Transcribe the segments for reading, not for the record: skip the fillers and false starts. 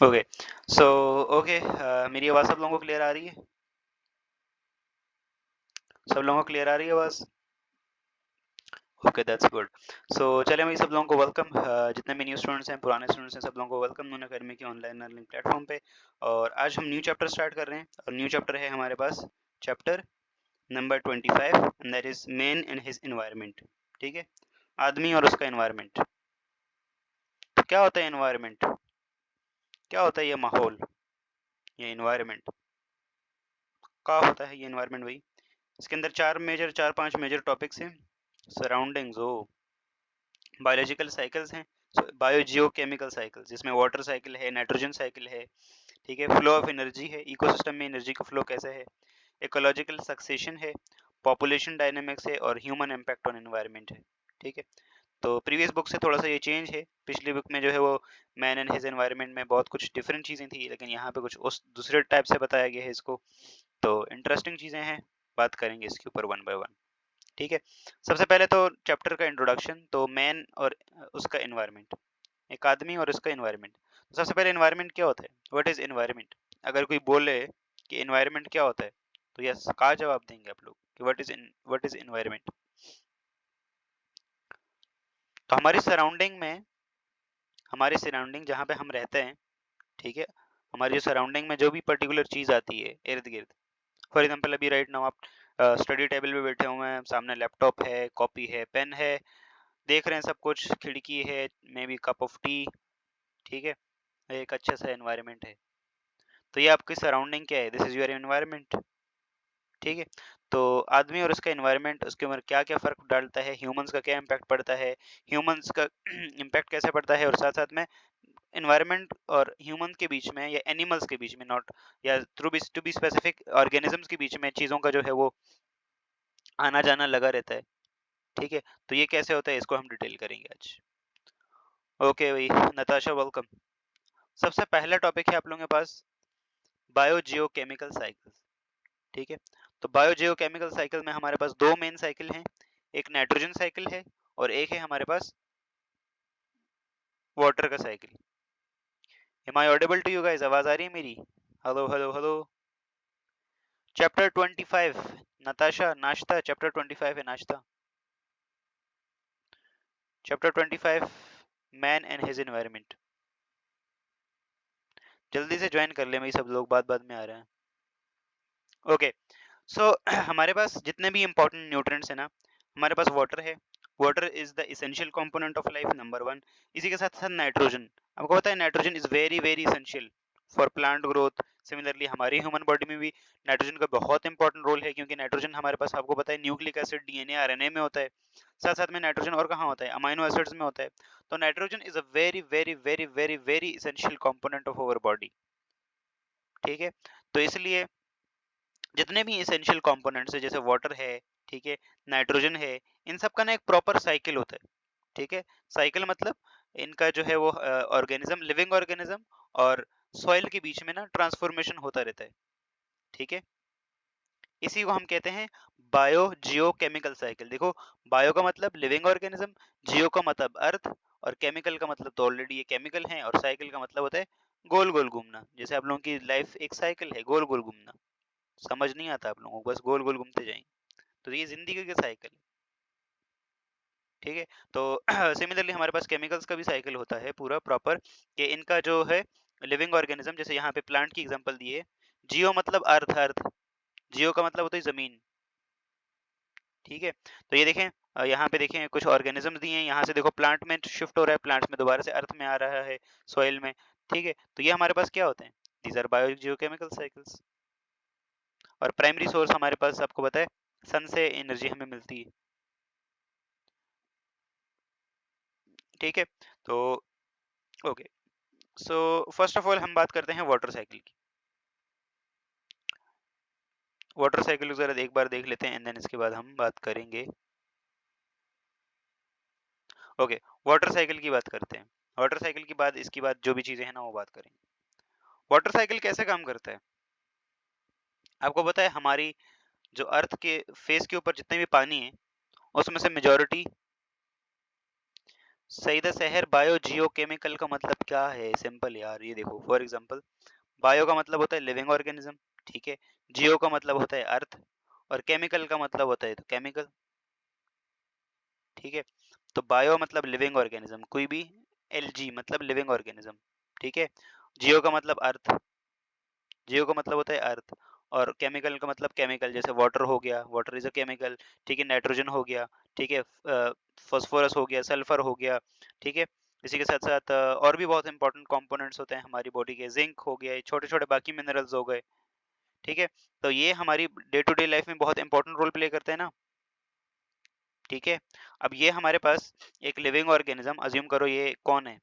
Okay so okay मेरी आवाज़ सब लोगों को क्लियर आ रही है? सब लोगों को क्लियर आ रही है आवाज़? Okay that's good. सो चलिए मैं सब लोगों को वेलकम, जितने भी न्यू स्टूडेंट्स हैं पुराने स्टूडेंट्स हैं सब लोगों को वेलकम नून अकेडमी के ऑनलाइन लर्निंग प्लेटफॉर्म पे। और आज हम न्यू चैप्टर स्टार्ट कर रहे हैं और न्यू चैप्टर है हमारे पास chapter number 25 and that is man and his environment. ठीक है, आदमी और उसका एनवायरनमेंट। तो क्या होता है एनवायरनमेंट? क्या होता है ये माहौल, ये एनवायरनमेंट? क्या होता है ये एनवायरनमेंट भाई? इसके अंदर चार पांच मेजर टॉपिक्स हैं। सराउंडिंग्स हो, बायोलॉजिकल साइकिल्स हैं, बायो जियो केमिकल साइकिल्स जिसमें वाटर साइकिल है, नाइट्रोजन साइकिल है, ठीक है, फ्लो ऑफ एनर्जी है, इकोसिस्टम में एनर्जी का फ्लो कैसे है, इकोलॉजिकल सक्सेशन है, पॉपुलेशन डायनेमिक्स है और ह्यूमन इम्पैक्ट ऑन एनवायरनमेंट है। ठीक है, तो प्रीवियस बुक से थोड़ा सा ये चेंज है। पिछली बुक में जो है वो मैन एंड हिज एनवायरनमेंट में बहुत कुछ डिफरेंट चीज़ें थी, लेकिन यहाँ पे कुछ उस दूसरे टाइप से बताया गया है इसको। तो इंटरेस्टिंग चीज़ें हैं, बात करेंगे इसके ऊपर वन बाय वन। ठीक है, सबसे पहले तो चैप्टर का इंट्रोडक्शन। तो मैन और उसका एनवायरनमेंट, एक आदमी और उसका एनवायरनमेंट। तो सबसे पहले एनवायरनमेंट क्या होता है? What is environment? अगर कोई बोले कि एनवायरनमेंट क्या होता है तो यस का जवाब देंगे आप लोग कि व्हाट इज एनवायरनमेंट। तो हमारी सराउंडिंग जहाँ पे हम रहते हैं, ठीक है, हमारी जो सराउंडिंग में जो भी पर्टिकुलर चीज़ आती है इर्द गिर्द। फॉर एग्जाम्पल अभी राइट नाउ आप स्टडी टेबल पे बैठे हुए हैं, सामने लैपटॉप है, कॉपी है, पेन है, देख रहे हैं सब कुछ, खिड़की है, may be cup of T. ठीक है, एक अच्छा सा एनवायरनमेंट है। तो ये आपकी सराउंडिंग क्या है? This is your environment. ठीक है, तो आदमी और उसका एनवायरनमेंट, उसके ऊपर क्या क्या फ़र्क डालता है, ह्यूमंस का क्या इम्पैक्ट पड़ता है, ह्यूमंस का इम्पैक्ट कैसे पड़ता है, और साथ साथ में एनवायरनमेंट और ह्यूमन के बीच में या एनिमल्स के बीच में, नॉट या टू बी स्पेसिफिक ऑर्गेनिजम्स के बीच में चीज़ों का जो है वो आना जाना लगा रहता है। ठीक है, तो ये कैसे होता है इसको हम डिटेल करेंगे आज। ओके भाई, नताशा वेलकम। सबसे पहला टॉपिक है आप लोगों के पास बायो जियो केमिकल साइकिल। ठीक है, तो बायो जियो केमिकल साइकिल में हमारे पास दो मेन साइकिल हैं, एक नाइट्रोजन साइकिल है और एक है हमारे पास वाटर का cycle. Am I audible to you guys? आवाज आ रही है मेरी? Hello hello hello. चैप्टर 25 नताशा, नाश्ता। चैप्टर 25 है नाश्ता। Chapter 25 man and his environment. जल्दी से ज्वाइन कर ले भाई, सब लोग बाद बाद में आ रहे हैं। ओके सो हमारे पास जितने भी इंपॉर्टेंट न्यूट्रिएंट्स है ना, हमारे पास वाटर है। Water is the essential component of life, number one. इसी के साथ साथ नाइट्रोजन, आपको पता है nitrogen is very very essential for plant growth. Similarly हमारी ह्यूमन बॉडी में भी नाइट्रोजन का बहुत इंपॉर्टेंट रोल है, क्योंकि नाइट्रोजन हमारे पास आपको पता है न्यूक्लिक एसिड, डीएनए, आरएनए में होता है। साथ साथ में नाइट्रोजन और कहाँ होता है? अमाइनो एसिड्स में होता है। तो nitrogen is a very very very very very essential component of our body. ठीक है, तो इसलिए जितने भी इसेंशियल कंपोनेंट्स है, जैसे वाटर है, ठीक है, नाइट्रोजन है, इन सब का ना एक प्रॉपर साइकिल होता है। ठीक है, साइकिल मतलब इनका जो है वो ऑर्गेनिज्म, लिविंग ऑर्गेनिज्म और सॉइल के बीच में ना ट्रांसफॉर्मेशन होता रहता है। ठीक है, इसी को हम कहते हैं बायो जियो केमिकल साइकिल। देखो, बायो का मतलब लिविंग ऑर्गेनिज्म, जियो का मतलब अर्थ, और केमिकल का मतलब तो ऑलरेडी ये केमिकल है, और साइकिल का मतलब होता है गोल गोल घूमना। जैसे आप लोगों की लाइफ एक साइकिल है, गोल गोल घूमना। समझ नहीं आता आप लोगों को? बस गोल गोल घूमते जाएंगे। तो ये जिंदगी का साइकिल है। ठीक है, तो सिमिलरली हमारे पास केमिकल्स का भी साइकिल होता है पूरा प्रॉपर, कि इनका जो है लिविंग ऑर्गेनिज्म, जैसे यहाँ पे प्लांट की एग्जांपल दी है। जियो मतलब अर्थ, अर्थ, जियो का मतलब होता है जमीन। ठीक है, तो ये देखें, यहाँ पे देखें कुछ ऑर्गेनिजम्स दिए हैं, यहाँ से देखो प्लांट में शिफ्ट हो रहा है, प्लांट्स में दोबारा से अर्थ में आ रहा है, सॉइल में। ठीक है, तो ये हमारे पास क्या होते हैं? These are biogeochemical cycles. और प्राइमरी सोर्स हमारे पास आपको पता है सन से एनर्जी हमें मिलती है। ठीक है, तो okay so first of all हम बात करते हैं वाटर साइकिल की। वाटर साइकिल को जरा एक बार देख लेते हैं एंड देन इसके बाद हम बात करेंगे। ओके, वाटर साइकिल की बात करते हैं। वाटर साइकिल की बाद इसकी बाद जो भी चीजें हैं ना वो बात करेंगे। वाटर साइकिल कैसे काम करता है? आपको पता है हमारी जो अर्थ के फेस के ऊपर जितने भी पानी है, उसमें से मेजॉरिटी सईदा शहर बायो जियो केमिकल का मतलब क्या है? सिंपल यार, ये देखो फॉर एग्जांपल, बायो का मतलब होता है लिविंग ऑर्गेनिज्म, ठीक है। जियो का मतलब होता है अर्थ, और केमिकल का मतलब होता है तो केमिकल, ठीक है। तो बायो मतलब लिविंग ऑर्गेनिज्म, कोई भी, एलजी मतलब लिविंग ऑर्गेनिज्म, ठीक है। जियो का मतलब अर्थ, जियो का मतलब होता है अर्थ, और केमिकल का मतलब केमिकल, जैसे वाटर हो गया, वाटर इज अ केमिकल, ठीक है। नाइट्रोजन हो गया, ठीक है। फास्फोरस हो गया, सल्फर हो गया, ठीक है। इसी के साथ साथ और भी बहुत इंपॉर्टेंट कंपोनेंट्स होते हैं हमारी बॉडी के, जिंक हो गया, छोटे छोटे बाकी मिनरल्स हो गए, ठीक है। तो ये हमारी डे टू डे लाइफ में बहुत इंपॉर्टेंट रोल प्ले करते हैं ना, ठीक है। अब ये हमारे पास एक लिविंग ऑर्गेनिज्म, अज्यूम करो ये कौन है,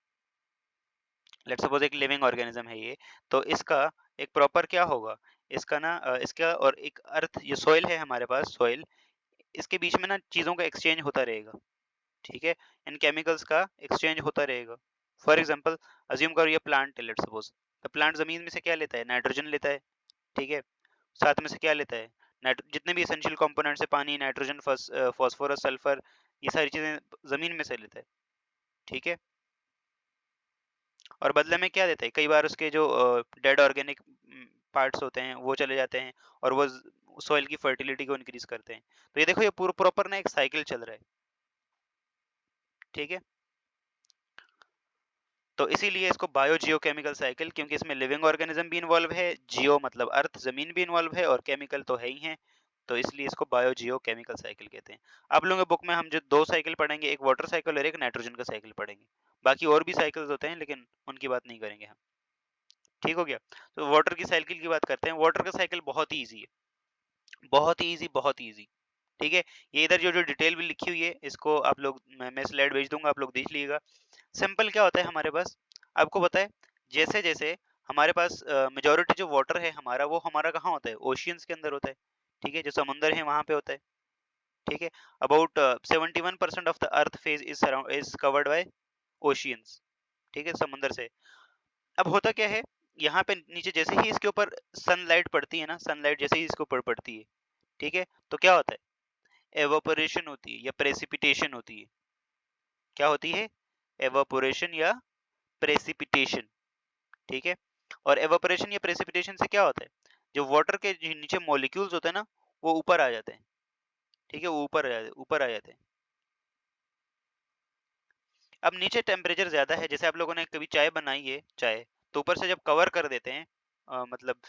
लेट्स सपोज एक लिविंग ऑर्गेनिज्म है ये, तो इसका एक प्रॉपर क्या होगा, इसका ना इसका और एक अर्थ, ये सॉइल है हमारे पास, सॉइल, इसके बीच में ना चीज़ों का एक्सचेंज होता रहेगा, ठीक है। इन केमिकल्स का एक्सचेंज होता रहेगा। फॉर एग्जांपल, अज्यूम करो ये प्लांट है, लेट्स सपोज, तो प्लांट जमीन में से क्या लेता है, नाइट्रोजन लेता है, ठीक है। साथ में से क्या लेता है, जितने भी एसेंशियल कंपोनेंट्स है, पानी, नाइट्रोजन, फास्फोरस, सल्फर, ये सारी चीजें जमीन में से लेता है, ठीक है। और बदले में क्या देता है, कई बार उसके जो डेड ऑर्गेनिक पार्ट्स होते हैं वो चले जाते हैं, और वो सॉइल की फर्टिलिटी को इंक्रीज करते हैं। तो ये देखो, ये पूरा प्रॉपर ना एक साइकिल चल रहा है, ठीक है। तो इसीलिए इसको बायो जियो केमिकल साइकिल, क्योंकि इसमें लिविंग ऑर्गेनिज्म भी इन्वॉल्व है, जियो मतलब अर्थ जमीन भी इन्वॉल्व है, और केमिकल तो है ही है, तो इसलिए इसको बायो जियो केमिकल साइकिल कहते हैं। आप लोगों के बुक में हम जो दो साइकिल पढ़ेंगे, एक वाटर साइकिल और एक नाइट्रोजन का साइकिल पढ़ेंगे, बाकी और भी साइकिल्स होते हैं लेकिन उनकी बात नहीं करेंगे हम, ठीक हो गया। तो वाटर की साइकिल की बात करते हैं। वाटर का साइकिल बहुत ही ईजी है, बहुत ही ईजी, बहुत ही ईजी, ठीक है। ये इधर जो जो डिटेल भी लिखी हुई है, इसको आप लोग, मैं स्लाइड भेज दूंगा, आप लोग देख लीजिएगा। सिंपल क्या होता है हमारे पास, आपको पता है, जैसे जैसे हमारे पास मेजोरिटी जो वाटर है हमारा, वो हमारा कहाँ होता है, ओशियंस के अंदर होता है, ठीक है। जो समुंदर है वहां पे होता है, ठीक है। About 71% of the earth phase is covered by oceans, ठीक है, समुंदर से। अब होता क्या है, यहाँ पे नीचे जैसे ही इसके ऊपर सनलाइट पड़ती है ना, सनलाइट जैसे ही इसके ऊपर पड़ती है, ठीक है, तो क्या होता है, एवापोरेशन होती है या प्रेसिपिटेशन होती है। क्या होती है, एवापोरेशन या प्रेसिपिटेशन, ठीक है। और एवापोरेशन या प्रेसिपिटेशन से क्या होता है, जो वाटर के जो नीचे मॉलिक्यूल्स होते हैं ना, वो ऊपर आ जाते हैं, ठीक है, वो ऊपर आ जाते हैं। अब नीचे टेम्परेचर ज्यादा है, जैसे आप लोगों ने कभी चाय बनाई है, चाय, तो ऊपर से जब कवर कर देते हैं, मतलब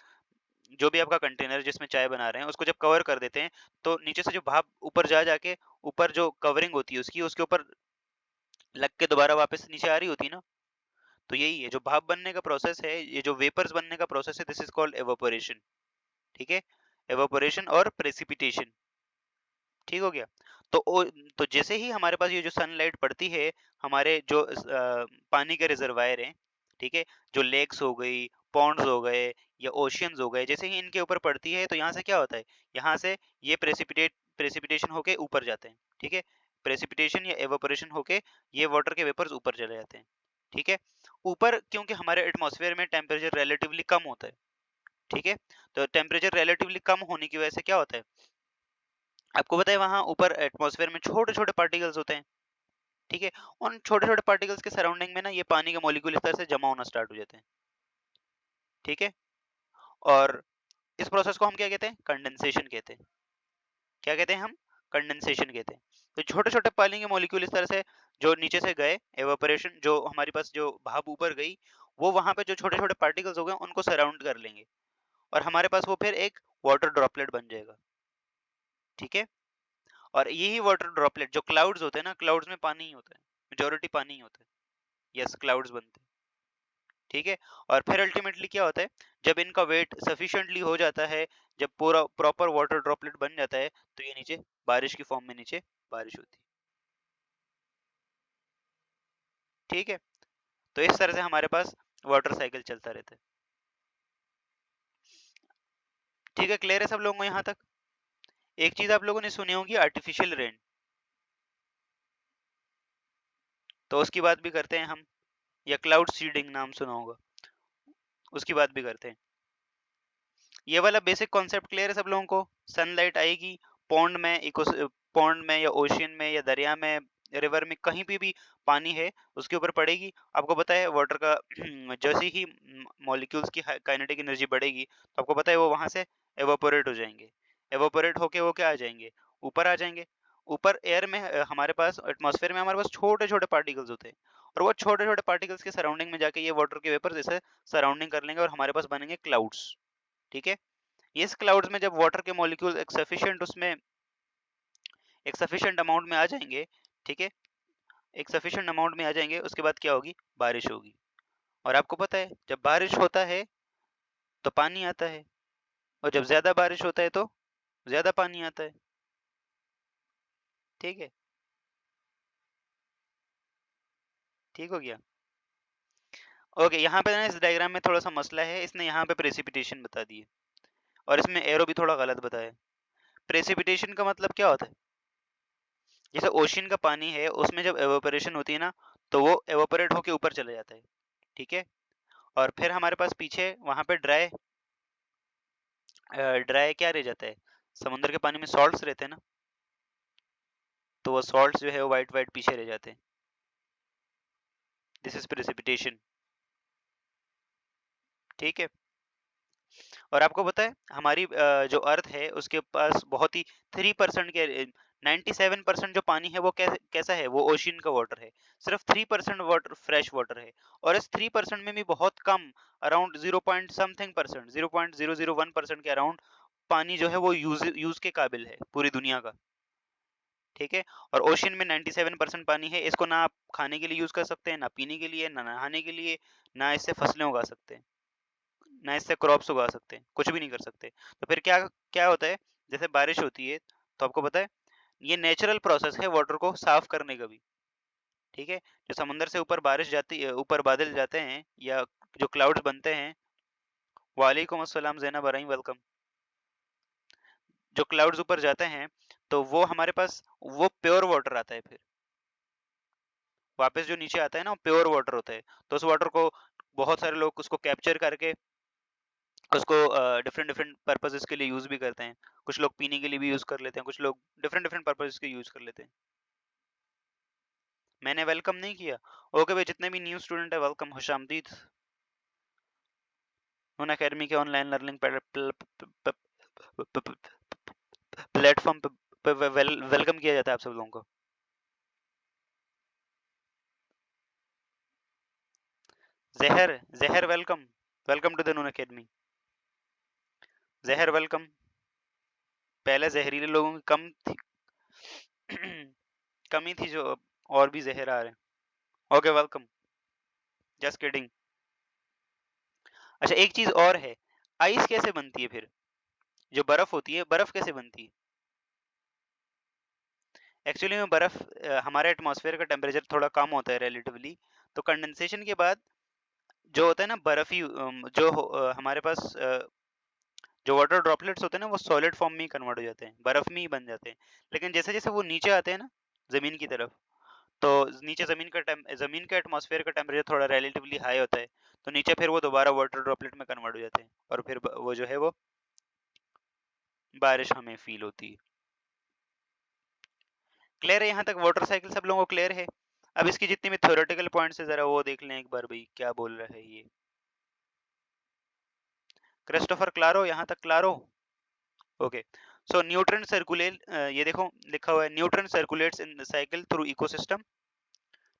जो भी आपका कंटेनर जिसमें चाय बना रहे हैं, उसको जब कवर कर देते हैं, तो नीचे से जो भाप ऊपर जा जाके, ऊपर जो कवरिंग होती है उसकी, उसके ऊपर लग के दोबारा वापस नीचे आ रही होती है ना, तो यही है जो भाप बनने का प्रोसेस है, ये जो वेपर्स बनने का प्रोसेस है, दिस इज कॉल्ड एवापोरेशन, ठीक है। एवापोरेशन और प्रेसिपिटेशन, ठीक हो गया। तो तो जैसे ही हमारे पास ये जो सनलाइट पड़ती है, हमारे जो पानी के रिजर्वायर हैं, ठीक है, जो लेक्स हो गई, पॉन्ड्स हो गए, या ओशियंस हो गए, जैसे ही इनके ऊपर पड़ती है, तो यहाँ से क्या होता है, यहाँ से ये प्रेसिपिटेशन होके ऊपर जाते हैं, ठीक है। प्रेसिपिटेशन या एवापोरेशन होके ये वाटर के वेपर्स ऊपर चले जाते हैं, ठीक है। ऊपर क्योंकि हमारे एटमॉस्फेयर में टेम्परेचर रिलेटिवली कम होता है, ठीक है। तो टेम्परेचर रिलेटिवली कम होने की वजह से क्या होता है, आपको पता है वहां ऊपर एटमॉस्फेयर में छोटे छोटे पार्टिकल्स होते हैं, ठीक है। उन छोटे छोटे पार्टिकल्स के सराउंडिंग में ना ये पानी के मॉलिक्यूल इस तरह से जमा होना स्टार्ट हो जाते हैं, ठीक है। और इस प्रोसेस को हम क्या कहते हैं, कंडेंसेशन कहते हैं। क्या कहते हैं हम, कंडेंसेशन कहते हैं। तो छोटे छोटे पानी के मॉलिक्यूल इस तरह से जो नीचे से गए, एवापोरेशन, जो हमारे पास जो भाप ऊपर गई, वो वहां पे जो छोटे छोटे पार्टिकल्स हो गए उनको सराउंड कर लेंगे, और हमारे पास वो फिर एक वाटर ड्रॉपलेट बन जाएगा, ठीक है। और यही वाटर ड्रॉपलेट, जो क्लाउड्स होते हैं ना, क्लाउड्स में पानी ही होता है, मेजोरिटी पानी ही होता है, यस, क्लाउड्स बनते हैं, ठीक है। और फिर अल्टीमेटली क्या होता है, जब इनका वेट सफिशिएंटली हो जाता है, जब पूरा प्रॉपर वाटर ड्रॉपलेट बन जाता है, तो ये नीचे बारिश की फॉर्म में नीचे बारिश होती है, ठीक है। तो इस तरह से हमारे पास वाटर साइकिल चलता रहता है, ठीक है। क्लियर है सब लोगों को यहाँ तक। एक चीज आप लोगों ने सुनी होगी, आर्टिफिशियल रेन, तो उसकी बात भी करते हैं हम, या क्लाउड सीडिंग नाम सुना होगा, उसकी बात भी करते हैं। ये वाला बेसिक कॉन्सेप्ट क्लियर है सब लोगों को, सनलाइट आएगी, पॉन्ड में, इको पॉन्ड में या ओशियन में या दरिया में रिवर में कहीं पे भी पानी है उसके ऊपर पड़ेगी, आपको पता है वाटर का जैसे ही मॉलिक्यूल्स की काइनेटिक एनर्जी बढ़ेगी तो आपको पता है वो वहां से एवापोरेट हो जाएंगे। एवापोरेट होके वो क्या आ जाएंगे, ऊपर आ जाएंगे। ऊपर एयर में हमारे पास एटमॉस्फेयर में हमारे पास छोटे छोटे पार्टिकल्स होते हैं, और वो छोटे छोटे पार्टिकल्स के सराउंडिंग में जाके ये वाटर के वेपर जैसे सराउंडिंग कर लेंगे और हमारे पास बनेंगे क्लाउड्स। ठीक है, इस क्लाउड्स में जब वाटर के मॉलिक्यूल एक सफिशिएंट उसमें एक सफिशिएंट अमाउंट में आ जाएंगे, ठीक है, एक सफिशिएंट अमाउंट में आ जाएंगे, उसके बाद क्या होगी, बारिश होगी। और आपको पता है जब बारिश होता है तो पानी आता है, और जब ज्यादा बारिश होता है तो ज्यादा पानी आता है। ठीक है, ठीक हो गया। ओके, यहाँ पे ना इस डायग्राम में थोड़ा सा मसला है, इसने यहाँ पे प्रेसिपिटेशन बता दी है और इसमें एरो भी थोड़ा गलत बताया है। प्रेसिपिटेशन का मतलब क्या होता है, जैसे ओशियन का पानी है उसमें जब एवापोरेशन होती है ना तो वो एवापोरेट होके ऊपर चला जाता है। ठीक है, और फिर हमारे पास पीछे वहां पे ड्राई ड्राई क्या रह जाता है, समुद्र के पानी में सॉल्ट्स रहते हैं ना, तो वो सॉल्ट्स जो है वो वाइट वाइट पीछे रह जाते हैं। This is precipitation. ठीक है, और आपको पता है हमारी जो अर्थ है उसके पास बहुत ही 3% के 97% जो पानी है वो कैसा है, वो ओशियन का वाटर है। सिर्फ 3% वाटर फ्रेश वाटर है, और इस 3% में भी बहुत कम, अराउंड 0 पॉइंट समथिंग परसेंट, 0.001% के अराउंड पानी जो है वो यूज के काबिल है पूरी दुनिया का। ठीक है, और ओशियन में 97% पानी है, इसको ना आप खाने के लिए यूज कर सकते हैं, ना पीने के लिए, ना नहाने के लिए, ना इससे फसलें उगा सकते हैं, ना इससे क्रॉप्स उगा सकते हैं, कुछ भी नहीं कर सकते। तो फिर क्या क्या होता है, जैसे बारिश होती है तो आपको पता है ये नेचुरल प्रोसेस है वाटर को साफ करने का भी। ठीक है, जो समुद्र से ऊपर बारिश जाती है, ऊपर बादल जाते हैं या जो क्लाउड्स बनते हैं, वालेकुम अस्सलाम जैनब अरई, वेलकम। जो क्लाउड्स ऊपर जाते हैं तो वो हमारे पास वो प्योर वाटर आता है, फिर वापस जो नीचे आता है ना वो प्योर वाटर होता है। तो उस वाटर को बहुत सारे लोग उसको कैप्चर करके उसको डिफरेंट डिफरेंट पर्पसेस के लिए यूज भी करते हैं। कुछ लोग पीने के लिए भी यूज कर लेते हैं, कुछ लोग डिफरेंट डिफरेंट पर्पसेस के यूज कर लेते हैं। मैंने वेलकम नहीं किया। ओके भाई, जितने भी न्यू स्टूडेंट है वेलकम, खुशामदीद। उन अकेडमी के ऑनलाइन लर्निंग प्लेटफॉर्म पे वेलकम किया जाता है आप सब लोगों को। जहर, जहर welcome, welcome to the Noon academy. जहर वेलकम। पहले जहरीले लोगों की कम थी कमी थी, जो अब और भी जहर आ रहे हैं। Okay welcome, just kidding. अच्छा, एक चीज और है, आइस कैसे बनती है फिर, जो बर्फ होती है बर्फ कैसे बनती है। एक्चुअली में बर्फ हमारे एटमॉस्फेयर का टेम्परेचर थोड़ा कम होता है रिलेटिवली, तो कंडेंसेशन के बाद जो होता है ना बर्फी हमारे पास जो वाटर ड्रॉपलेट्स होते हैं ना वो सॉलिड फॉर्म में ही कन्वर्ट हो जाते हैं, बर्फ में ही बन जाते हैं। लेकिन जैसे जैसे वो नीचे आते हैं ना जमीन की तरफ, तो नीचे जमीन का एटमॉस्फेयर का टेम्परेचर थोड़ा रिलेटिवली हाई होता है, तो नीचे फिर वो दोबारा वाटर ड्रॉपलेट में कन्वर्ट हो जाते हैं, और फिर वो जो है वो बारिश हमें फील होती है। क्लियर है यहाँ तक, वाटर साइकिल सब लोगों को क्लियर है। अब इसकी जितनी भी थ्योरेटिकल पॉइंट्स है जरा वो देख लें एक बार भाई, क्या बोल रहा है ये क्रिस्टोफर क्लारो, यहाँ तक Claro. Okay, so nutrient circulate, ये देखो लिखा हुआ है nutrient circulates in the cycle through ecosystem.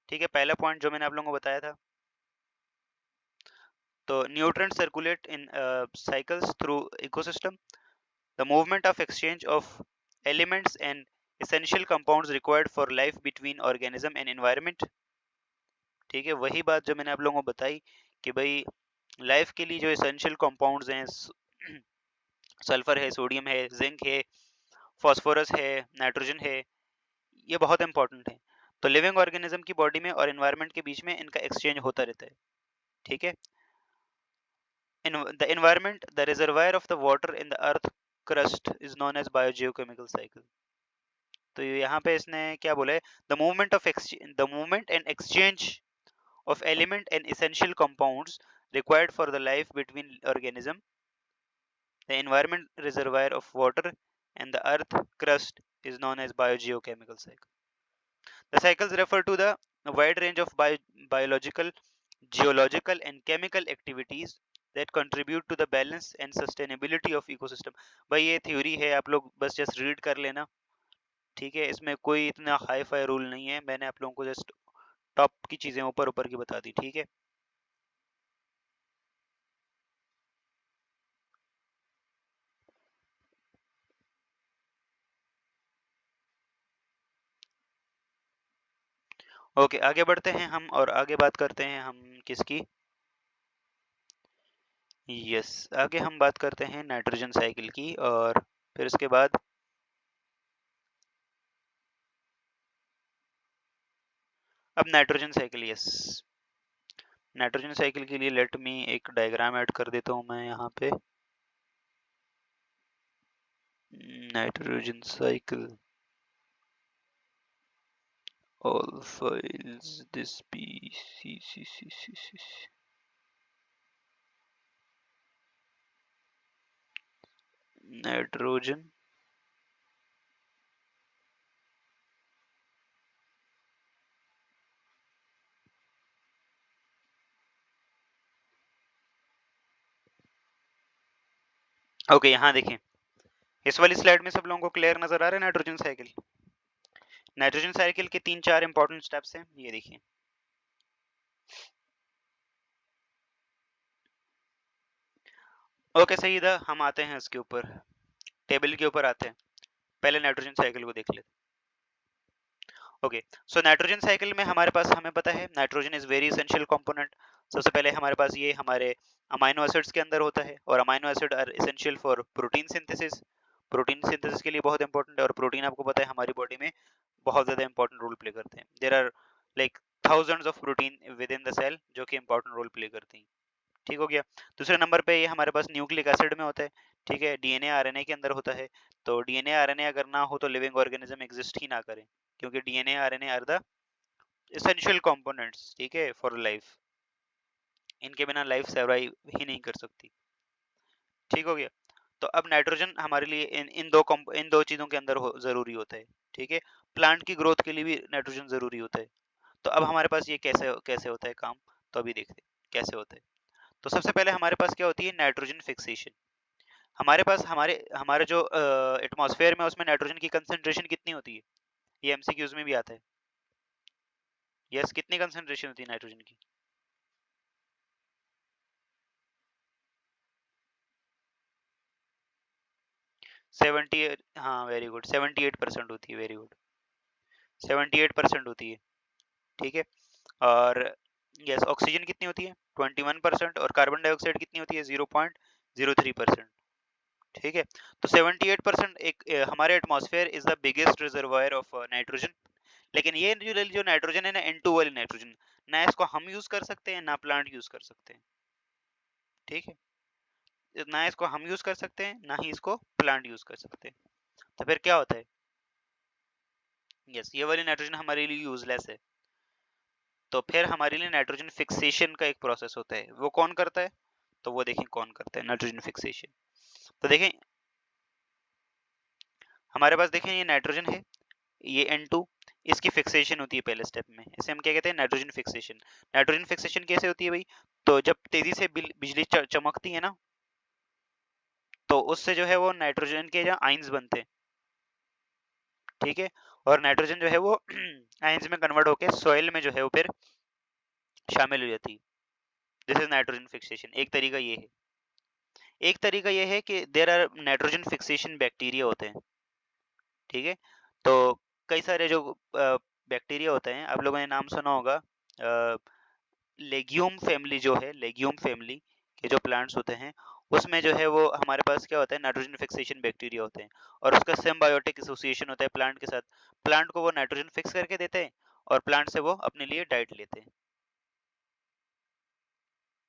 ठीक है, पहला पॉइंट जो मैंने आप लोगों को बताया था, तो nutrient circulate in cycles through ecosystem, the movement of exchange of elements and essential compounds required for life between organism and environment। ठीक है, वही बात जो मैंने आप लोगों को बताई कि भाई लाइफ के लिए जो एसेंशियल कंपाउंड्स हैं, सल्फर है, सोडियम है, जिंक है, फास्फोरस है, नाइट्रोजन है, ये बहुत इंपॉर्टेंट है। तो लिविंग ऑर्गेनिज्म की बॉडी में और एनवायरनमेंट के बीच में इनका एक्सचेंज होता रहता है। ठीक है, in the environment, the reservoir of the water in the earth crust is known as biogeochemical cycle। तो यहाँ पे इसने क्या बोला है, the movement and exchange of element and essential compounds required for the life between organism, the environment reservoir of water and the earth crust is known as biogeochemical cycle। The cycles refer to the wide range of biological, geological and chemical activities that contribute to the balance and sustainability of ecosystem. भाई ये theory है, आप लोग बस just read कर लेना, ठीक है, इसमें कोई इतना हाई फाई रूल नहीं है, मैंने आप लोगों को जस्ट टॉप की चीजें ऊपर ऊपर की बता दी, ठीक है। ओके, आगे बढ़ते हैं हम और आगे बात करते हैं हम किसकी, यस, आगे हम बात करते हैं नाइट्रोजन साइकिल की, और फिर उसके बाद अब nitrogen cycle, yes, nitrogen cycle के लिए लेट मी एक डायग्राम ऐड कर देता हूँ मैं यहाँ पे। Nitrogen cycle, all files this p c nitrogen okay, यहाँ देखें, इस वाली स्लाइड में सब लोगों को क्लियर नजर आ रहा है नाइट्रोजन साइकिल। नाइट्रोजन साइकिल के 3-4 इंपॉर्टेंट स्टेप्स हैं, ये देखिए। ओके, सीधा हम आते हैं इसके ऊपर, टेबल के ऊपर आते हैं, पहले नाइट्रोजन साइकिल को देख लेते हैं। ओके, सो नाइट्रोजन साइकिल में हमारे पास, हमें पता है nitrogen is very essential component. सबसे पहले हमारे पास ये हमारे अमाइनो एसिड्स के अंदर होता है, और amino acid are essential for protein synthesis. Protein synthesis के लिए बहुत इंपॉर्टेंट है, और प्रोटीन आपको पता है हमारी बॉडी में बहुत ज्यादा इंपॉर्टेंट रोल प्ले करते हैं। There are like thousands of protein within the cell जो कि इंपॉर्टेंट रोल प्ले करती हैं, ठीक हो गया। दूसरे नंबर पे ये हमारे पास न्यूक्लिक एसिड में होता है, ठीक है, डीएनए आरएनए के अंदर होता है। तो डीएनए आरएनए अगर ना हो तो लिविंग ऑर्गेनिज्म एग्जिस्ट ही ना करे, क्योंकि DNA RNA are the essential components, ठीक है, फॉर लाइफ। इनके बिना लाइफ सर्वाइव ही नहीं कर सकती, ठीक हो गया। तो अब नाइट्रोजन हमारे लिए इन दो चीजों के अंदर जरूरी होता है, ठीक है। प्लांट की ग्रोथ के लिए भी नाइट्रोजन जरूरी होता है। तो अब हमारे पास ये कैसे कैसे होता है काम, तो अभी देखते हैं कैसे होता है। तो सबसे पहले हमारे पास क्या होती है, नाइट्रोजन फिक्सेशन। हमारे पास हमारे जो एटमॉस्फेयर में, उसमें नाइट्रोजन की कंसंट्रेशन कितनी होती है, ये एमसीक्यूज में भी आता है। यस, कितनी कंसंट्रेशन होती है नाइट्रोजन की, 70, हाँ वेरी गुड, 78% होती है, वेरी गुड, 78% होती है, ठीक है। और यस, ऑक्सीजन कितनी होती है, 21%, और कार्बन डाइऑक्साइड कितनी होती है, 0.03%, ठीक है। तो 78% एक हमारे atmosphere is the biggest reservoir of nitrogen. लेकिन ये जो नाइट्रोजन है ना, N2 वाली नाइट्रोजन, ना इसको हम यूज कर सकते हैं ना प्लांट यूज कर सकते हैं, ठीक है, ना इसको हम यूज कर सकते हैं ना ही इसको प्लांट यूज कर सकते हैं। तो फिर क्या होता है, यस, ये वाली नाइट्रोजन हमारे लिए यूजलेस है। तो फिर हमारे लिए नाइट्रोजन फिक्सेशन का एक प्रोसेस होता है, वो कौन करता है, तो वो देखें कौन करता है नाइट्रोजन फिक्सेशन। तो देखें हमारे पास, देखें ये नाइट्रोजन है, ये N2, इसकी फिक्सेशन होती है पहले स्टेप में, इसे हम क्या कहते हैं, नाइट्रोजन फिक्सेशन। नाइट्रोजन फिक्सेशन कैसे होती है भाई, तो जब तेजी से बिजली चमकती है ना, तो उससे जो है वो नाइट्रोजन के जो आइंस बनते हैं, ठीक है, और नाइट्रोजन जो है वो आइंस में कन्वर्ट होकर सॉइल में जो है वो फिर शामिल हो जाती है। दिस इज नाइट्रोजन फिक्सेशन, एक तरीका ये है। एक तरीका ये है कि there are nitrogen fixation bacteria होते हैं, ठीक है। तो कई सारे जो बैक्टीरिया होते हैं, आप लोगों ने नाम सुना होगा, लेग्यूम फैमिली जो है, लेग्यूम फैमिली के जो प्लांट्स होते हैं, उसमें जो है वो हमारे पास क्या होता है, नाइट्रोजन फिक्सेशन बैक्टीरिया होते हैं, और उसका सिम्बायोटिक एसोसिएशन होता है प्लांट के साथ। प्लांट को वो नाइट्रोजन फिक्स करके देते हैं, और प्लांट से वो अपने लिए डाइट लेते हैं,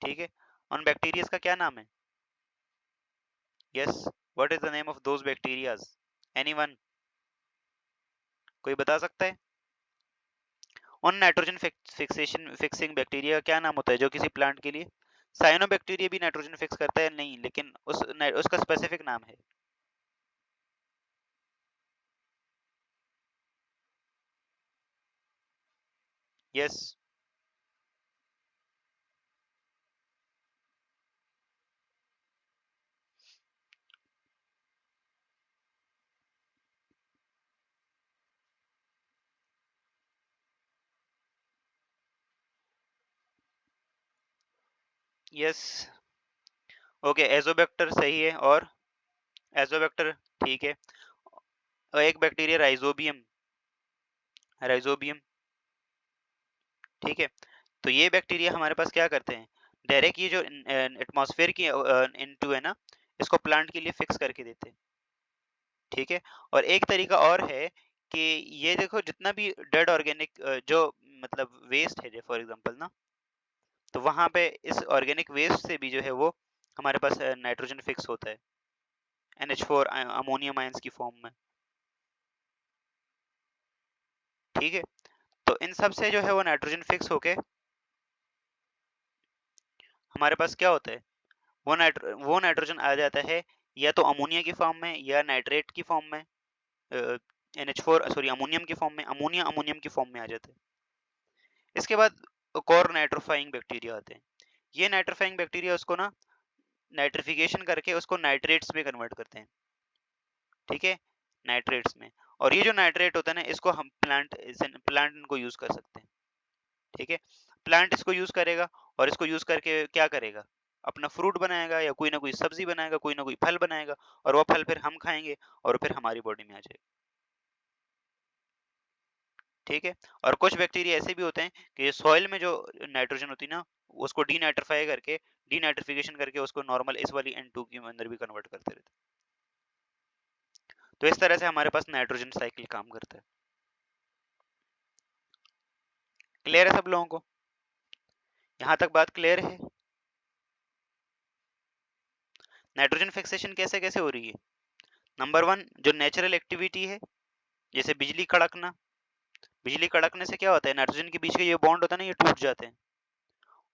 ठीक है। उन बैक्टीरिया का क्या नाम है, yes, what is the name of those bacterias, anyone, कोई बता सकता है। उन नाइट्रोजन फिक्सेशन फिक्सिंग बैक्टीरिया का क्या नाम होता है जो किसी प्लांट के लिए, साइनोबैक्टीरिया भी नाइट्रोजन फिक्स करता है नहीं, लेकिन उसका स्पेसिफिक नाम है। यस यस ओके एजोबैक्टर सही है और एजोबैक्टर ठीक है और एक बैक्टीरिया राइजोबियम राइजोबियम ठीक है तो ये बैक्टीरिया हमारे पास क्या करते हैं डायरेक्ट ये जो एटमॉस्फेयर की इनटू है ना इसको प्लांट के लिए फिक्स करके देते हैं ठीक है और एक तरीका और है कि ये देखो जितना भी डेड ऑर्गेनिक जो मतलब वेस्ट है फॉर एग्जांपल ना तो वहां पे इस ऑर्गेनिक वेस्ट से भी जो है वो हमारे पास नाइट्रोजन फिक्स होता है NH4 अमोनियम आयंस की फॉर्म में ठीक है तो इन सब से जो है वो नाइट्रोजन फिक्स होके हमारे पास क्या होता है वो नाइट्रोजन आ जाता है या तो अमोनिया की फॉर्म में या नाइट्रेट की फॉर्म में NH4 सॉरी अमोनियम की फॉर्म में अमोनिया अमोनियम की फॉर्म में आ जाता है इसके बाद और नाइट्रोफाइंग बैक्टीरिया आते हैं ये नाइट्रोफाइंग बैक्टीरिया उसको ना नाइट्रिफिकेशन करके उसको नाइट्रेट्स में कन्वर्ट करते हैं ठीक है नाइट्रेट्स में और ये जो नाइट्रेट होता है ना इसको हम प्लांट को यूज कर सकते हैं ठीक है प्लांट इसको यूज करेगा और इसको यूज करके क्या करेगा अपना फ्रूट बनाएगा या कोई ना कोई सब्जी बनाएगा कोई ना कोई फल बनाएगा और वो फल फिर हम खाएंगे और फिर हमारी बॉडी में आ जाएगा ठीक है और कुछ बैक्टीरिया ऐसे भी होते हैं कि सॉइल में जो नाइट्रोजन होती है ना उसको डीनाइट्रीफाई करके डीनाइट्रिफिकेशन करके उसको नॉर्मल इस वाली N2 के अंदर भी कन्वर्ट करते रहते हैं तो इस तरह से हमारे पास नाइट्रोजन साइकिल काम करता है क्लियर है सब लोगों को यहाँ तक बात क्लियर है नाइट्रोजन फिक्सेशन कैसे कैसे हो रही है नंबर वन जो नेचुरल एक्टिविटी है जैसे बिजली कड़कने से क्या होता है नाइट्रोजन के बीच के ये बॉन्ड होता है ना ये टूट जाते हैं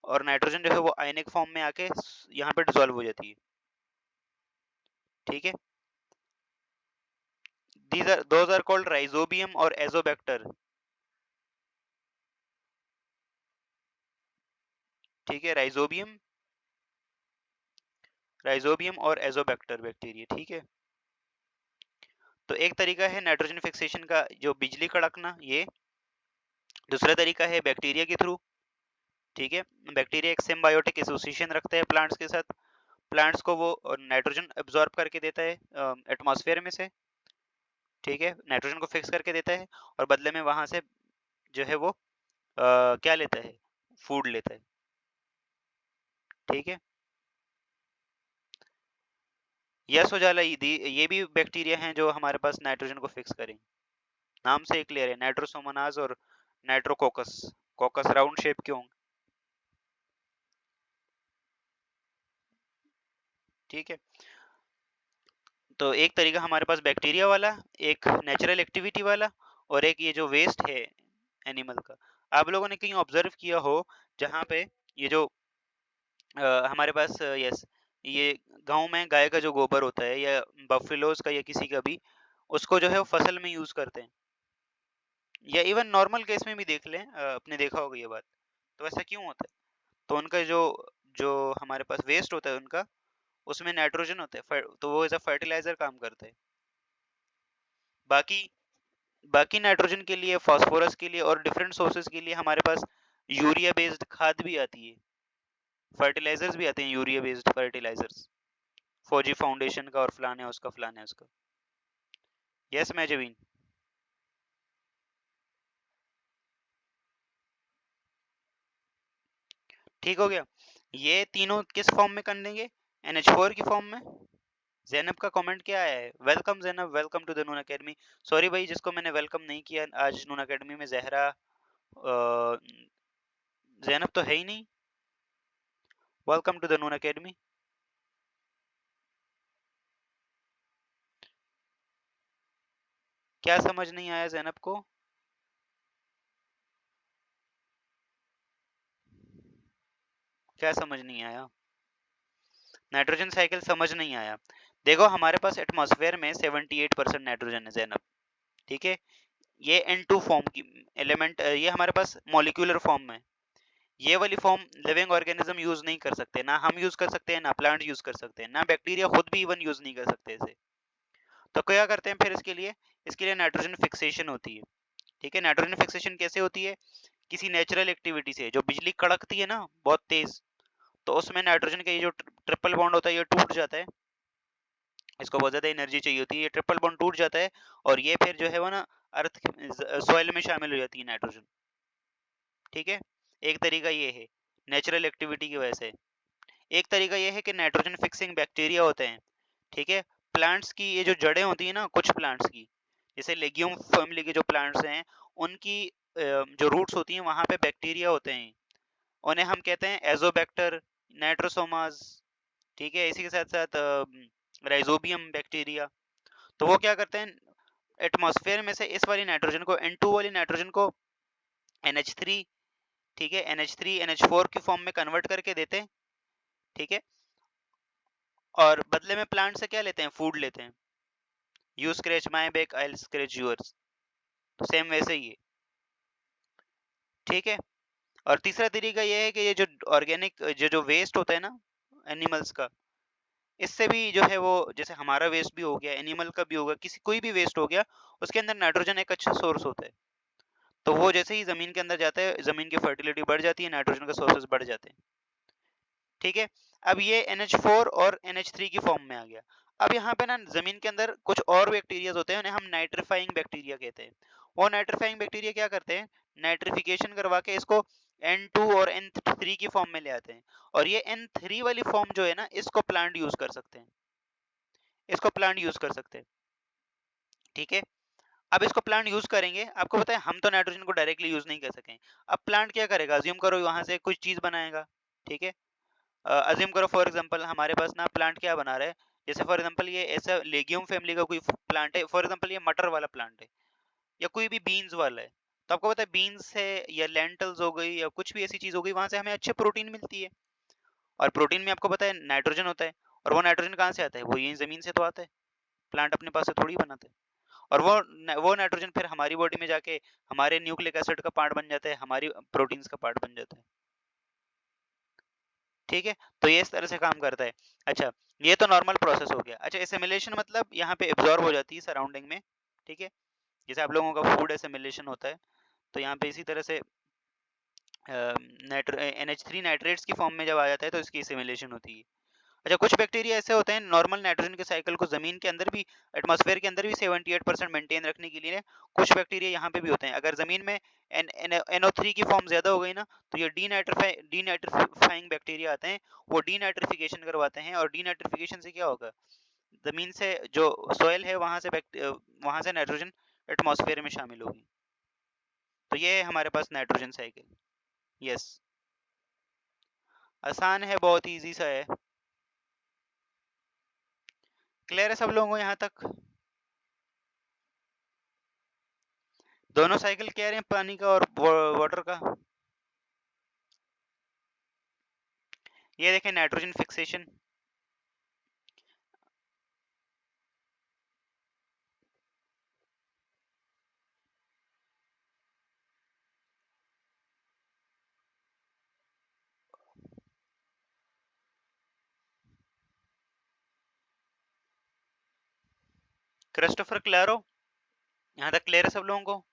और नाइट्रोजन जो है वो आयनिक फॉर्म में आके यहाँ पे डिसॉल्व हो जाती है ठीक है दोज आर कॉल्ड राइजोबियम और एजोबैक्टर ठीक है राइजोबियम और एजोबैक्टर बैक्टीरिया ठीक है तो एक तरीका है नाइट्रोजन फिक्सेशन का जो बिजली कड़कना ये दूसरा तरीका है बैक्टीरिया के थ्रू ठीक है बैक्टीरिया एक सिम्बायोटिक एसोसिएशन रखता है प्लांट्स के साथ प्लांट्स को वो नाइट्रोजन एब्जॉर्ब करके देता है एटमॉस्फेयर में से ठीक है नाइट्रोजन को फिक्स करके देता है और बदले में वहां से जो है वो क्या लेता है फूड लेता है ठीक है यस हो जाला ये भी बैक्टीरिया हैं जो हमारे पास नाइट्रोजन को फिक्स करें नाम से ही क्लियर है नाइट्रोसोमोनाज और नाइट्रोकोकस कोकस राउंड शेप के होंगे ठीक है तो एक तरीका हमारे पास बैक्टीरिया वाला एक नेचुरल एक्टिविटी वाला और एक ये जो वेस्ट है एनिमल का आप लोगों ने कहीं ऑब्जर्व किया हो जहाँ पे ये जो हमारे पास यस ये गांव में गाय का जो गोबर होता है या बफेलोज का या किसी का भी उसको जो है वो फसल में यूज करते हैं या इवन नॉर्मल केस में भी देख लें आपने देखा होगा ये बात तो ऐसा क्यों होता है तो उनका जो जो हमारे पास वेस्ट होता है उनका उसमें नाइट्रोजन होता है तो वो एज अ फर्टिलाइजर काम करता है बाकी बाकी नाइट्रोजन के लिए फास्फोरस के लिए और डिफरेंट सोर्सेज के लिए हमारे पास यूरिया बेस्ड खाद भी आती है फर्टिलाइजर्स भी आते हैं यूरिया बेस्ड फर्टिलाइजर्स फौजी फाउंडेशन का और फलाने उसका यस मैं जमीन ठीक हो गया ये तीनों किस फॉर्म में कर देंगे NH4 की फॉर्म में जैनब का कमेंट क्या आया है welcome Zainab welcome to the Noon academy sorry भाई जिसको मैंने वेलकम नहीं किया आज नून अकेडमी में जहरा जैनब तो है ही नहीं welcome to the Noon academy क्या समझ नहीं आया जैनब को क्या समझ नहीं आया नाइट्रोजन साइकिल समझ नहीं आया देखो हमारे पास एटमॉस्फेयर में 78% नाइट्रोजन है जैनब ठीक है ये N2 फॉर्म की एलिमेंट, ये हमारे पास मॉलिक्यूलर फॉर्म में, ये वाली फॉर्म लिविंग ऑर्गेनिज्म यूज नहीं कर सकते, ना हम यूज कर सकते हैं, ना प्लांट यूज कर सकते हैं, ना बैक्टीरिया खुद भी इवन यूज नहीं कर सकते इसे। तो क्या करते हैं फिर इसके लिए नाइट्रोजन फिक्सेशन होती है। ठीक है, नाइट्रोजन फिक्सेशन कैसे होती है? किसी नेचुरल एक्टिविटी से, जो बिजली कड़कती है ना बहुत तेज, तो उसमें नाइट्रोजन का ये जो ट्रिपल बॉन्ड होता है ये टूट जाता है, इसको बहुत ज्यादा एनर्जी चाहिए होती है, ये ट्रिपल बॉन्ड टूट जाता है और ये फिर जो है वो ना अर्थ सॉइल में शामिल हो जाती है नाइट्रोजन। ठीक है, एक तरीका ये है नेचुरल एक्टिविटी की वजह से। एक तरीका ये है कि नाइट्रोजन फिक्सिंग बैक्टीरिया होते हैं। ठीक है, प्लांट्स की ये जो जड़ें होती है ना, कुछ प्लांट्स की, जैसे लेग्यूम फैमिली के जो प्लांट्स हैं, उनकी जो रूट्स होती हैं वहां पे बैक्टीरिया होते हैं, उन्हें हम कहते हैं एजोबैक्टर, नाइट्रोसोमास। ठीक है, इसी के साथ साथ राइजोबियम बैक्टीरिया। तो वो क्या करते हैं, एटमॉस्फेयर में से इस वाली नाइट्रोजन को, N2 वाली नाइट्रोजन को NH3, ठीक है, NH3 NH4 की फॉर्म में कन्वर्ट करके देते हैं। ठीक है, और बदले में प्लांट से क्या लेते हैं, फूड लेते हैं। You scratch my back I scratch yours, तो सेम वैसे ही है। ठीक है, और तीसरा तरीका ये है कि ये जो ऑर्गेनिक जो वेस्ट होता है ना एनिमल्स का, इससे भी जो है वो, जैसे हमारा वेस्ट भी हो गया, एनिमल का भी होगा, किसी कोई भी वेस्ट हो गया, उसके अंदर नाइट्रोजन एक अच्छा सोर्स होता है। तो वो जैसे ही जमीन के अंदर जाता है, जमीन की फर्टिलिटी बढ़ जाती है, नाइट्रोजन का सोर्सेज बढ़ जाते हैं। ठीक है, अब ये NH4 और NH3 की फॉर्म में आ गया। अब यहाँ पे ना जमीन के अंदर कुछ और बैक्टीरिया होते हैं, उन्हें हम नाइट्रीफाइंग बैक्टीरिया कहते हैं। वो नाइट्रीफाइंग बैक्टीरिया क्या करते हैं, नाइट्रिफिकेशन करवा के इसको N2 और N3 की फॉर्म में ले आते हैं, और ये N3 वाली फॉर्म जो है ना, इसको प्लांट यूज कर सकते हैं, इसको प्लांट यूज कर सकते हैं। ठीक है, अब इसको प्लांट यूज करेंगे, आपको पता है हम तो नाइट्रोजन को डायरेक्टली यूज नहीं कर सकें। अब प्लांट क्या करेगा, अज्यूम करो वहां से कुछ चीज बनाएगा। ठीक है, अज्यूम करो फॉर एग्जांपल हमारे पास ना प्लांट क्या बना रहा है, जैसे फॉर एग्जांपल ये ऐसा लेग्यूम फैमिली का कोई प्लांट है, फॉर एग्जांपल ये मटर वाला प्लांट है, या कोई भी बीन्स वाला है। तो आपको पता है बीन्स है या लेंटल्स हो गई या कुछ भी ऐसी चीज हो गई, वहां से हमें अच्छे प्रोटीन मिलती है, और प्रोटीन में आपको पता है नाइट्रोजन होता है, और वो नाइट्रोजन कहाँ से आता है, वो यही जमीन से तो आता है, प्लांट अपने पास से थोड़ी बनाते हैं। और वो नाइट्रोजन फिर हमारी बॉडी में जाके हमारे न्यूक्लिक एसिड का पार्ट बन जाता है, हमारी प्रोटीन्स का पार्ट बन जाता है। ठीक है, तो ये इस तरह से काम करता है। अच्छा, ये तो नॉर्मल प्रोसेस हो गया। अच्छा, एसिमिलेशन मतलब यहाँ पे एब्जॉर्ब हो जाती है सराउंडिंग में। ठीक है, जैसे आप लोगों का फूड एसिमिलेशन होता है, तो यहाँ पे इसी तरह से NH3 नाइट्रेट्स की फॉर्म में जब आ जाता है तो इसकी एसिमिलेशन होती है। अच्छा, कुछ बैक्टीरिया ऐसे होते हैं नॉर्मल नाइट्रोजन के साइकिल को जमीन के अंदर भी, एटमॉस्फेयर के अंदर भी 78% मेंटेन रखने के लिए कुछ बैक्टीरिया यहाँ पे भी होते हैं। अगर जमीन में NO3 की फॉर्म ज्यादा हो गई ना, तो ये डीनाइट्रिफाइंग बैक्टीरिया आते हैं, वो डीनाइट्रिफिकेशन करवाते हैं, और डीनाइट्रिफिकेशन से क्या होगा, जमीन से जो सॉइल है वहां से नाइट्रोजन एटमॉस्फेयर में शामिल होगी। तो ये है हमारे पास नाइट्रोजन साइकिल। यस, आसान है, बहुत इजी सा है। क्लियर है सब लोगों को यहाँ तक? दोनों साइकिल कह रहे हैं, पानी का और वाटर का। ये देखें नाइट्रोजन फिक्सेशन, क्रिस्टोफर क्लैरो, यहाँ तक क्लियर है सब लोगों को?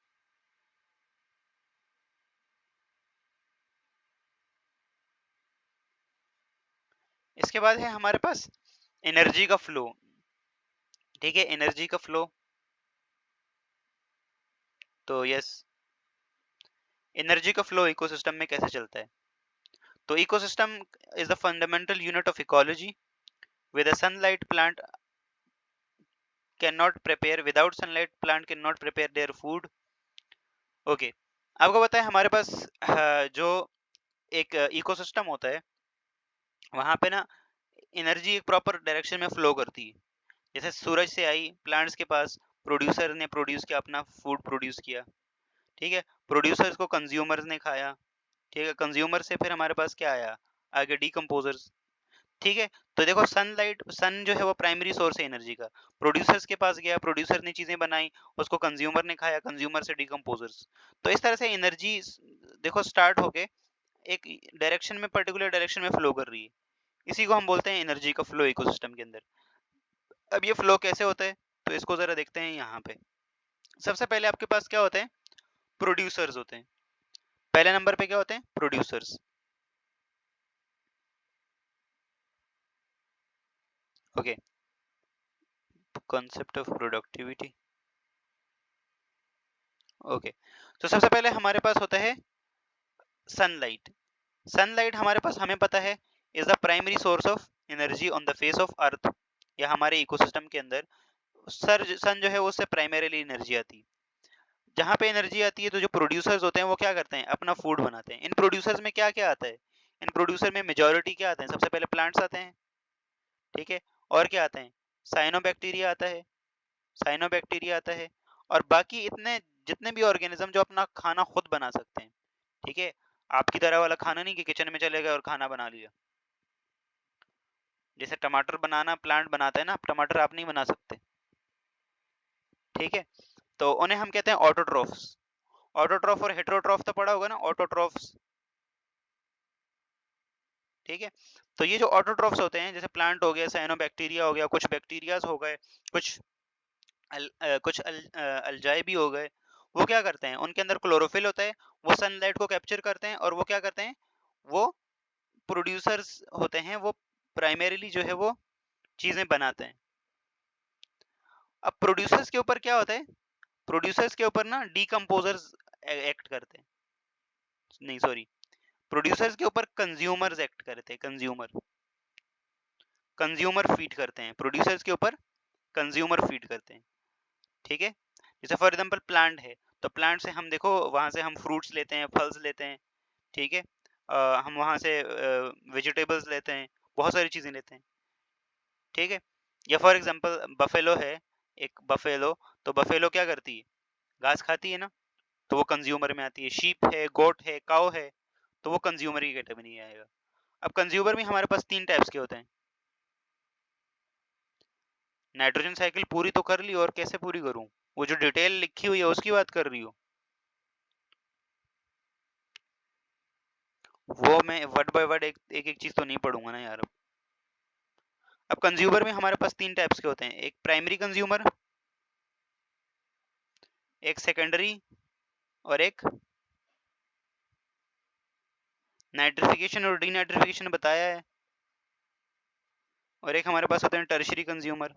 इसके बाद है हमारे पास एनर्जी का फ्लो। ठीक है, एनर्जी का फ्लो, तो यस, एनर्जी का फ्लो इकोसिस्टम में कैसे चलता है? तो ecosystem is the fundamental unit of ecology. With a sunlight plant cannot prepare, without sunlight plant cannot prepare their food. Okay, आपको पता है हमारे पास जो एक इकोसिस्टम होता है, वहां पे ना एनर्जी एक प्रॉपर डायरेक्शन में फ्लो करती है। जैसे सूरज से आई प्लांट्स के पास, प्रोड्यूसर ने प्रोड्यूस किया, अपना फूड प्रोड्यूस किया। ठीक है, प्रोड्यूसर्स को कंज्यूमर्स ने खाया। ठीक है, कंज्यूमर से फिर हमारे पास क्या आया, आगे डिकम्पोजर्स। ठीक है। तो देखो सनलाइट, सन जो है वो प्राइमरी सोर्स है एनर्जी का, प्रोड्यूसर्स के पास गया, प्रोड्यूसर ने चीजें बनाई, उसको कंज्यूमर ने खाया, कंज्यूमर से डिकम्पोजर्स। तो इस तरह से एनर्जी देखो स्टार्ट होके एक डायरेक्शन में, पर्टिकुलर डायरेक्शन में फ्लो कर रही है। इसी को हम बोलते हैं एनर्जी का फ्लो इकोसिस्टम के अंदर। अब ये फ्लो कैसे होता है, तो इसको जरा देखते हैं यहाँ पे। सबसे पहले आपके पास क्या होते हैं, प्रोड्यूसर्स होते हैं। पहले नंबर पे क्या होते हैं, producers. Okay, concept of productivity. Okay, तो सबसे पहले हमारे पास होता है सनलाइट। सनलाइट हमारे पास, हमें पता है, is the primary source of energy on the face of earth, या हमारे इकोसिस्टम के अंदर सन जो है उससे प्राइमरीली एनर्जी आती है। जहाँ पे एनर्जी आती है तो जो प्रोड्यूसर्स होते हैं वो क्या करते हैं, अपना फूड बनाते हैं। इन प्रोड्यूसर्स में क्या क्या आता है, इन प्रोड्यूसर में मेजोरिटी क्या आते हैं, सबसे पहले प्लांट्स आते हैं, ठीक है। और क्या आते हैं, साइनोबैक्टीरिया आता है, साइनोबैक्टीरिया आता है, और बाकी इतने जितने भी ऑर्गेनिज्म जो अपना खाना खुद बना सकते हैं, ठीक है। आपकी तरह वाला खाना नहीं कि किचन में चले गए और खाना बना लिया। जैसे टमाटर बनाना प्लांट बनाता है ना, टमाटर आप नहीं बना सकते, ठीक है। तो उन्हें हम कहते हैं ऑटोट्रॉफ्स। ऑटोट्रॉफ और हेटेरोट्रॉफ तो पढ़ा होगा ना, ऑटोट्रॉफ्स, ठीक है। तो ये जो ऑटोट्रॉफ्स होते हैं, जैसे प्लांट हो गया, साइनोबैक्टीरिया हो गया, कुछ बैक्टीरियाज हो गए, कुछ अल्जाई भी हो गए, वो क्या करते हैं, उनके अंदर क्लोरोफिल होता है, वो सनलाइट को कैप्चर करते हैं, और वो क्या करते हैं, वो प्रोड्यूसर्स होते हैं, वो प्राइमरीली जो है वो चीजें बनाते हैं। अब प्रोड्यूसर्स के ऊपर क्या होता है, प्रोड्यूसर्स के ऊपर ना डीकम्पोजर्स एक्ट करते हैं, नहीं सॉरी, प्रोड्यूसर्स के ऊपर कंज्यूमर्स एक्ट करते हैं, कंज्यूमर, कंज्यूमर फीड करते हैं, प्रोड्यूसर्स के ऊपर कंज्यूमर फीड करते हैं, ठीक है। जैसे फॉर एग्जांपल प्लांट है, तो प्लांट से हम देखो वहां से हम फ्रूट्स लेते हैं, फल्स लेते हैं, ठीक है। हम वहां से वेजिटेबल्स लेते हैं, बहुत सारी चीजें लेते हैं, ठीक है। या फॉर एग्जांपल बफेलो है, एक बफेलो, तो बफेलो क्या करती है, घास खाती है ना, तो वो कंज्यूमर में आती है। शीप है, गोट है, काउ है, तो वो कंज्यूमर की कैटेगरी में आएगा। अब कंज्यूमर में हमारे पास तीन टाइप्स के होते हैं। नाइट्रोजन साइकिल पूरी तो कर ली, और कैसे पूरी करूं, वो जो डिटेल लिखी हुई है उसकी बात कर रही हूँ, वो मैं वर्ड बाय वर्ड एक एक चीज तो नहीं पढ़ूंगा ना यार। अब कंज्यूमर में हमारे पास तीन टाइप्स के होते हैं, एक प्राइमरी कंज्यूमर, एक सेकेंडरी, और एक नाइट्रिफिकेशन और डीनाइट्रिफिकेशन बताया है, और एक हमारे पास होते हैं टर्शरी कंज्यूमर।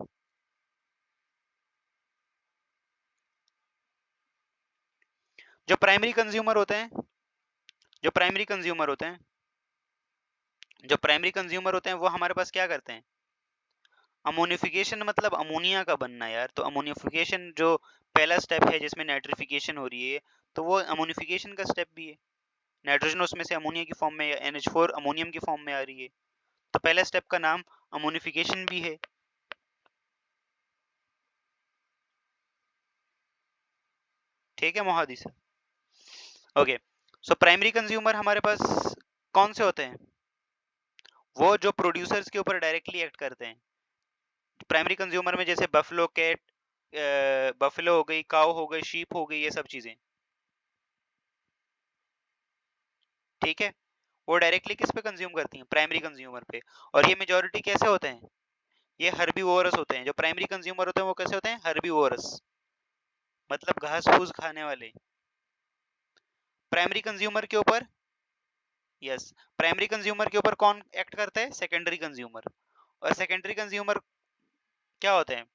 जो प्राइमरी कंज्यूमर होते हैं, जो प्राइमरी कंज्यूमर होते हैं, जो प्राइमरी कंज्यूमर होते हैं वो हमारे पास क्या करते हैं, अमोनिफिकेशन, मतलब अमोनिया का बनना यार। तो अमोनिफिकेशन जो पहला स्टेप है जिसमें नाइट्रिफिकेशन हो रही है, तो वो अमोनिफिकेशन का स्टेप भी है। नाइट्रोजन उसमें से अमोनिया की फॉर्म में, NH4 अमोनियम की फॉर्म में आ रही है, तो पहला स्टेप का नाम अमोनिफिकेशन भी है, ठीक है Mohadi sir. Okay, so primary consumer हमारे पास कौन से होते हैं, वो जो प्रोड्यूसर्स के ऊपर डायरेक्टली एक्ट करते हैं। प्राइमरी कंज्यूमर में जैसे बफलो कैट, बफलो हो गई, काऊ हो गई, शीप हो गई, ये सब चीजें, ठीक है। वो डायरेक्टली किस पे कंज्यूम करती हैं, प्राइमरी कंज्यूमर पे। और ये मेजोरिटी कैसे होते हैं, ये हर्बीवोरस होते हैं। जो प्राइमरी कंज्यूमर होते हैं वो कैसे होते हैं, हर्बीवोरस, मतलब घास फूस खाने वाले। प्राइमरी कंज्यूमर के ऊपर, यस, प्राइमरी कंज्यूमर के ऊपर कौन एक्ट करता है, सेकेंडरी कंज्यूमर। और सेकेंडरी कंज्यूमर क्या होते हैं,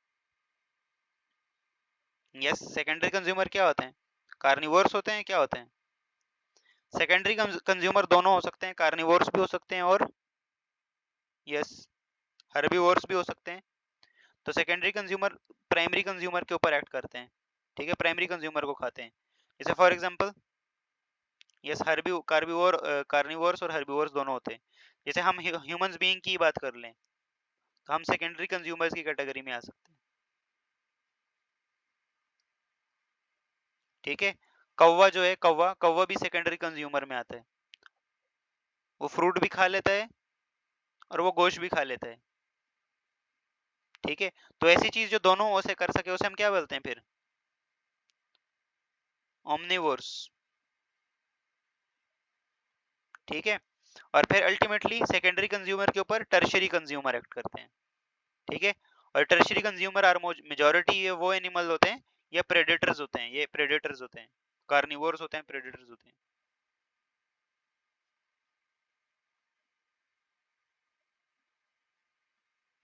यस, सेकेंडरी कंज्यूमर क्या होते हैं, कार्निवोर्स होते हैं, क्या होते हैं, सेकेंडरी कंज्यूमर दोनों हो सकते हैं, कार्निवोर्स भी हो सकते हैं, और यस, हर्बीवोर्स भी हो सकते हैं। तो सेकेंडरी कंज्यूमर प्राइमरी कंज्यूमर के ऊपर एक्ट करते हैं, ठीक है, प्राइमरी कंज्यूमर को खाते हैं। जैसे for example, yes, Harbi कार्बिवोर, carnivores और हर्बीवोर्स दोनों होते हैं। जैसे हम ह्यूमंस बीइंग की बात कर लें, तो हम सेकेंडरी कंज्यूमर्स की कैटेगरी में आ सकते हैं, ठीक है। कौवा जो है, कौवा कौवा भी सेकेंडरी कंज्यूमर में आता है, वो फ्रूट भी खा लेता है, और वो गोश्त भी खा लेता है। ठीक है, तो ऐसी चीज जो दोनों ओर से कर सके उसे हम क्या बोलते हैं फिर? ओमनिवोर्स। ठीक है, और फिर अल्टीमेटली सेकेंडरी कंज्यूमर के ऊपर टर्शियरी कंज्यूमर एक्ट करते हैं। ठीक है, और टर्शियरी कंज्यूमर आर मेजॉरिटी वो एनिमल होते हैं या प्रेडेटर्स होते हैं, ये प्रेडेटर्स होते हैं, कार्निवोर्स होते हैं, प्रेडेटर्स होते हैं।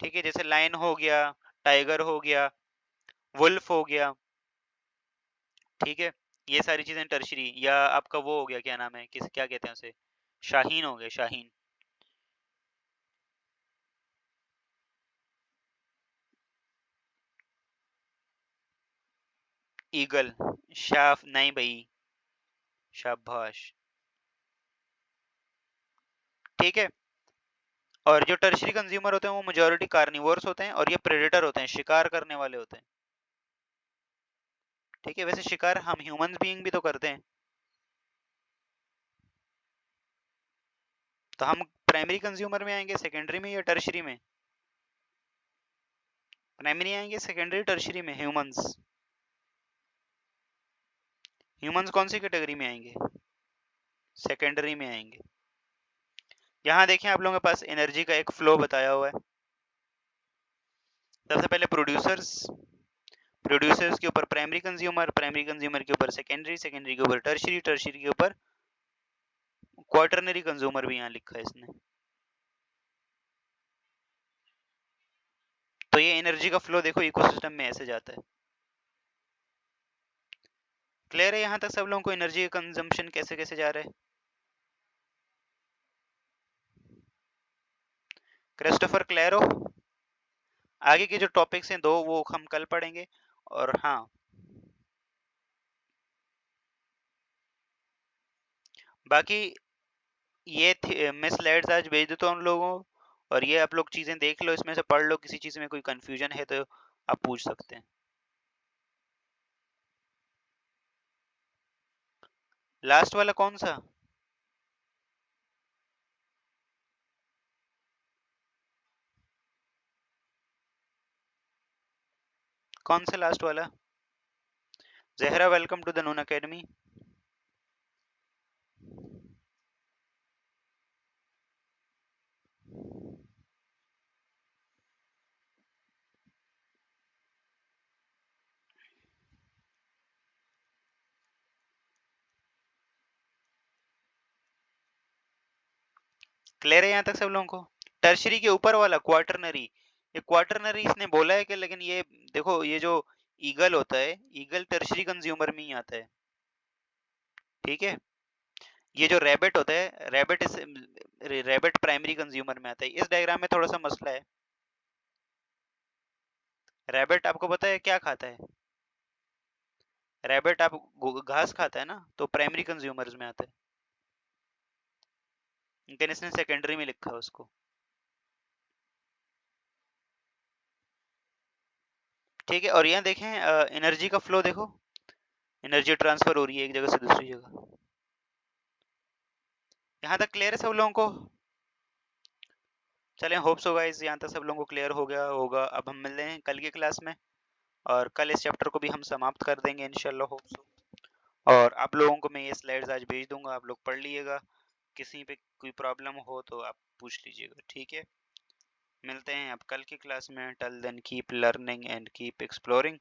ठीक है, जैसे लायन हो गया, टाइगर हो गया, वुल्फ हो गया। ठीक है, ये सारी चीजें टर्शियरी, या आपका वो हो गया, क्या नाम है, किस क्या कहते हैं उसे, शाहीन हो गया, शाहीन। ईगल, शाफ नहीं भाई, शाबाश। ठीक है, और जो टर्शियरी कंज्यूमर होते हैं वो मेजॉरिटी कार्निवोर्स होते हैं, और ये प्रेडेटर होते हैं, शिकार करने वाले होते हैं। ठीक है, वैसे शिकार हम ह्यूमन बीइंग भी तो करते हैं, तो हम प्राइमरी कंज्यूमर में आएंगे, सेकेंडरी में, या टर्शियरी में? प्राइमरी आएंगे, सेकेंडरी, टर्शियरी में? ह्यूमंस, ह्यूमंस कौन सी कैटेगरी में आएंगे? सेकेंडरी में आएंगे। यहाँ देखें, आप लोगों के पास एनर्जी का एक फ्लो बताया हुआ है। सबसे पहले प्रोड्यूसर्स, प्रोड्यूसर्स के ऊपर प्राइमरी कंज्यूमर, प्राइमरी कंज्यूमर के ऊपर सेकेंडरी, सेकेंडरी के ऊपर टर्शियरी, टर्शियरी के ऊपर क्वार्टरनरी कंज्यूमर भी यहाँ लिखा है इसने। तो ये एनर्जी का फ्लो देखो इकोसिस्टम में ऐसे जाता है। क्लियर है यहाँ तक सब लोगों को एनर्जी कंजम्पशन कैसे कैसे जा रहा है? क्रिस्टोफर, क्लियर हो? आगे के जो टॉपिक्स हैं दो वो हम कल पढ़ेंगे। और हाँ, बाकी ये मैं स्लाइड्स आज भेज देता हूँ उन लोगों को, और ये आप लोग चीजें देख लो, इसमें से पढ़ लो, किसी चीज में कोई कंफ्यूजन है तो आप पूछ सकते हैं। लास्ट वाला कौन सा? कौन सा लास्ट वाला? Zahra, welcome to the Noon academy. Clear है यहाँ तक सब लोगों को? टर्शरी के ऊपर वाला क्वार्टरनरी, ये क्वार्टरनरी इसने बोला है कि, लेकिन ये देखो, ये जो ईगल होता है, ईगल टर्शरी कंज्यूमर में ही आता है। ठीक है, ये जो रैबिट होता है, रैबिट इस रैबिट प्राइमरी कंज्यूमर में आता है। इस डायग्राम में थोड़ा सा मसला है। रैबिट आपको पता है क्या खाता है? रैबिट आप घास खाता है ना, तो प्राइमरी कंज्यूमर्स में आता है, लेकिन इसने सेकेंडरी में लिखा है उसको। ठीक है, और यहाँ देखें एनर्जी का फ्लो देखो, एनर्जी ट्रांसफर हो रही है एक जगह से दूसरी जगह। यहाँ तक क्लियर है सब लोगों को? चलें, होप सो गाइस, यहाँ तक सब लोगों को क्लियर हो गया होगा। अब हम मिलते हैं कल की क्लास में, और कल इस चैप्टर को भी हम समाप्त कर देंगे इंशाल्लाह, होप सो। और आप लोगों को मैं ये स्लाइड्स आज भेज दूंगा, आप लोग पढ़ लीजिएगा। किसी पे कोई प्रॉब्लम हो तो आप पूछ लीजिएगा। ठीक है, मिलते हैं अब कल की क्लास में। Till then keep learning and keep exploring.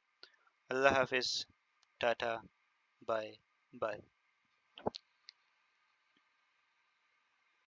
अल्लाह हाफिज, टाटा, बाय बाय।